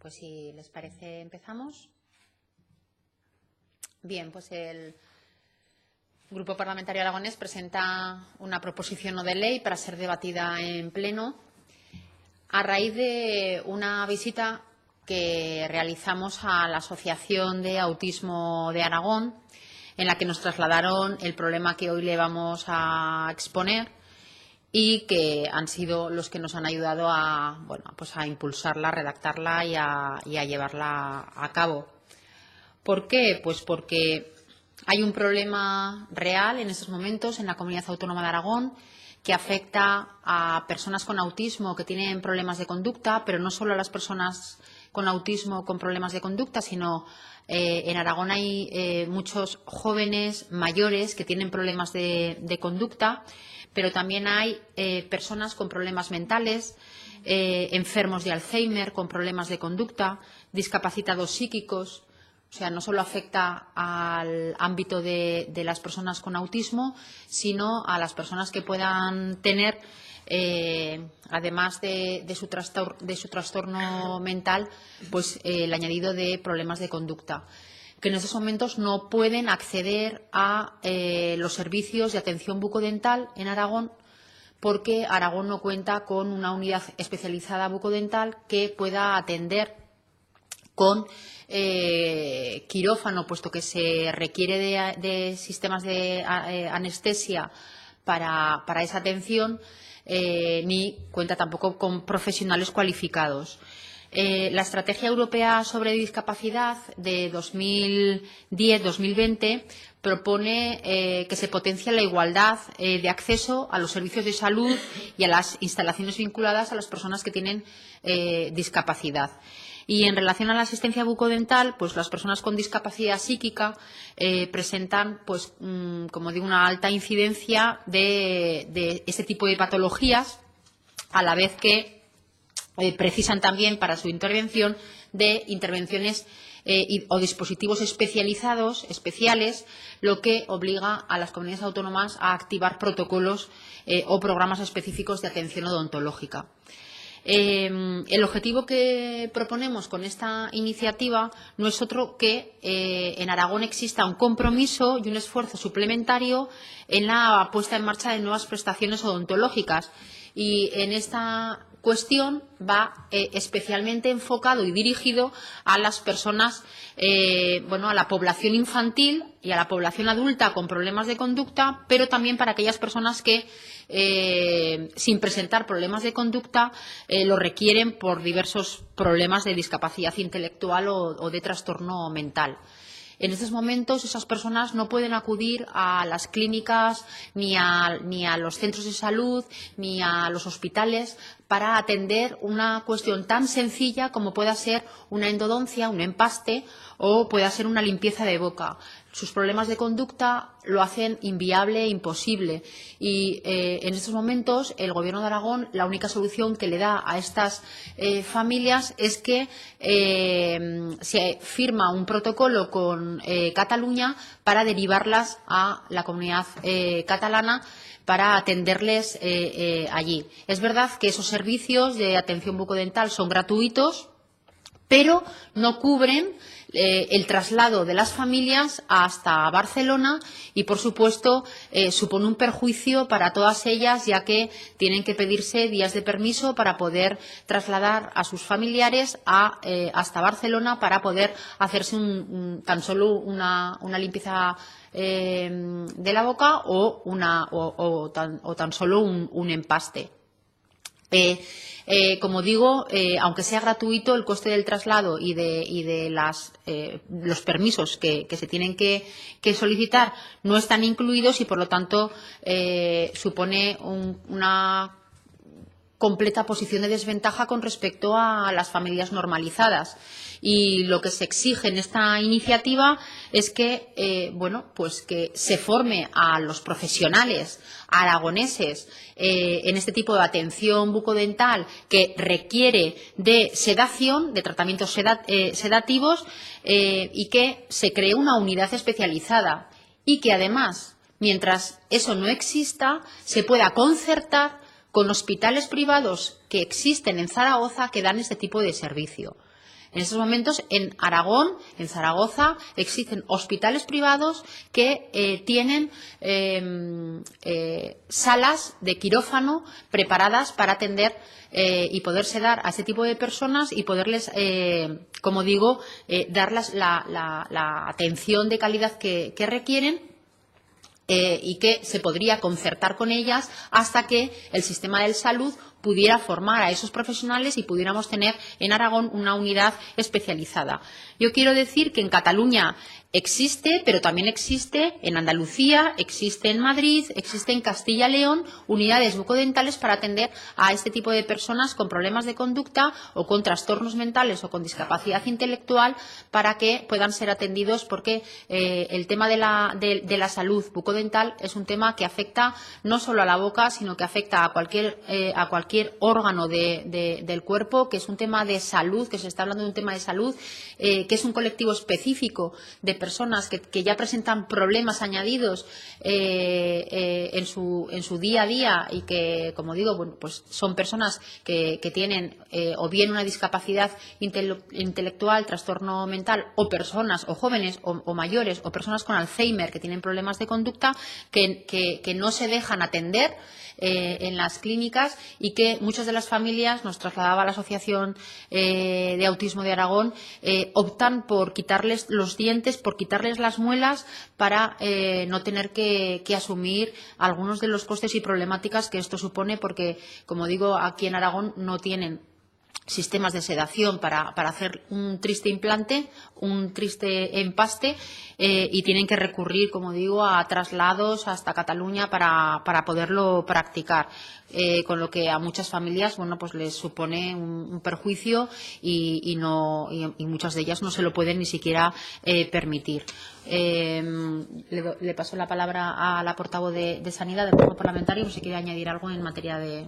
pues si les parece empezamos. Bien, pues el Grupo Parlamentario Aragonés presenta una proposición no de ley para ser debatida en pleno a raíz de una visita que realizamos a la Asociación de Autismo de Aragón, en la que nos trasladaron el problema que hoy le vamos a exponer y que han sido los que nos han ayudado a, pues a impulsarla, a redactarla y a llevarla a cabo. ¿Por qué? Pues porque hay un problema real en estos momentos en la Comunidad Autónoma de Aragón que afecta a personas con autismo que tienen problemas de conducta, pero no solo a las personas con autismo con problemas de conducta, sino en Aragón hay muchos jóvenes mayores que tienen problemas de conducta, pero también hay personas con problemas mentales, enfermos de Alzheimer con problemas de conducta, discapacitados psíquicos. O sea, no solo afecta al ámbito de las personas con autismo, sino a las personas que puedan tener, además de su trastorno mental, pues el añadido de problemas de conducta, que en estos momentos no pueden acceder a los servicios de atención bucodental en Aragón, porque Aragón no cuenta con una unidad especializada bucodental que pueda atender con quirófano, puesto que se requiere de sistemas de anestesia para esa atención, ni cuenta tampoco con profesionales cualificados. La Estrategia Europea sobre Discapacidad de 2010-2020 propone que se potencie la igualdad de acceso a los servicios de salud y a las instalaciones vinculadas a las personas que tienen discapacidad. Y en relación a la asistencia bucodental, pues las personas con discapacidad psíquica presentan, pues, como digo, una alta incidencia de este tipo de patologías, a la vez que precisan también para su intervención de intervenciones o dispositivos especiales, lo que obliga a las comunidades autónomas a activar protocolos o programas específicos de atención odontológica. El objetivo que proponemos con esta iniciativa no es otro que en Aragón exista un compromiso y un esfuerzo suplementario en la puesta en marcha de nuevas prestaciones odontológicas. Y en esta cuestión va especialmente enfocado y dirigido a las personas, a la población infantil y a la población adulta con problemas de conducta, pero también para aquellas personas que, sin presentar problemas de conducta, lo requieren por diversos problemas de discapacidad intelectual o de trastorno mental. En estos momentos esas personas no pueden acudir a las clínicas ni a los centros de salud ni a los hospitales para atender una cuestión tan sencilla como pueda ser una endodoncia, un empaste o pueda ser una limpieza de boca. Sus problemas de conducta lo hacen inviable e imposible. Y en estos momentos el Gobierno de Aragón, la única solución que le da a estas familias es que se firma un protocolo con Cataluña para derivarlas a la comunidad catalana para atenderles allí. Es verdad que esos servicios de atención bucodental son gratuitos, pero no cubren el traslado de las familias hasta Barcelona y, por supuesto, supone un perjuicio para todas ellas, ya que tienen que pedirse días de permiso para poder trasladar a sus familiares hasta Barcelona para poder hacerse tan solo una limpieza de la boca o tan solo un empaste. Como digo, aunque sea gratuito, el coste del traslado y de los permisos que se tienen que solicitar no están incluidos y, por lo tanto, supone una completa posición de desventaja con respecto a las familias normalizadas. Y lo que se exige en esta iniciativa es que, que se forme a los profesionales aragoneses en este tipo de atención bucodental que requiere de sedación, de tratamientos sedativos, y que se cree una unidad especializada y que, además, mientras eso no exista, se pueda concertar con hospitales privados que existen en Zaragoza que dan este tipo de servicio. En estos momentos, en Aragón, en Zaragoza, existen hospitales privados que tienen salas de quirófano preparadas para atender y poder sedar a este tipo de personas y poderles, como digo, darles la atención de calidad que requieren. Y que se podría concertar con ellas hasta que el sistema de salud pudiera formar a esos profesionales y pudiéramos tener en Aragón una unidad especializada. Yo quiero decir que en Cataluña existe, pero también existe en Andalucía, existe en Madrid, existe en Castilla y León unidades bucodentales para atender a este tipo de personas con problemas de conducta o con trastornos mentales o con discapacidad intelectual para que puedan ser atendidos, porque el tema de la salud bucodental es un tema que afecta no solo a la boca, sino que afecta a cualquier órgano del cuerpo, que es un tema de salud, que se está hablando de un tema de salud, que es un colectivo específico de personas que ya presentan problemas añadidos en su día a día y que, como digo, bueno, pues son personas que tienen o bien una discapacidad intelectual, trastorno mental, o personas, o jóvenes, o mayores, o personas con Alzheimer que tienen problemas de conducta que no se dejan atender en las clínicas y que muchas de las familias, nos trasladaba la Asociación de Autismo de Aragón, optan por quitarles los dientes, por quitarles las muelas para no tener que asumir algunos de los costes y problemáticas que esto supone, porque, como digo, aquí en Aragón no tienen sistemas de sedación para hacer un triste implante, un triste empaste, y tienen que recurrir, como digo, a traslados hasta Cataluña para poderlo practicar, con lo que a muchas familias, bueno, pues les supone un perjuicio y muchas de ellas no se lo pueden ni siquiera permitir. Le paso la palabra a la portavoz de Sanidad del Grupo Parlamentario, por si quiere añadir algo en materia de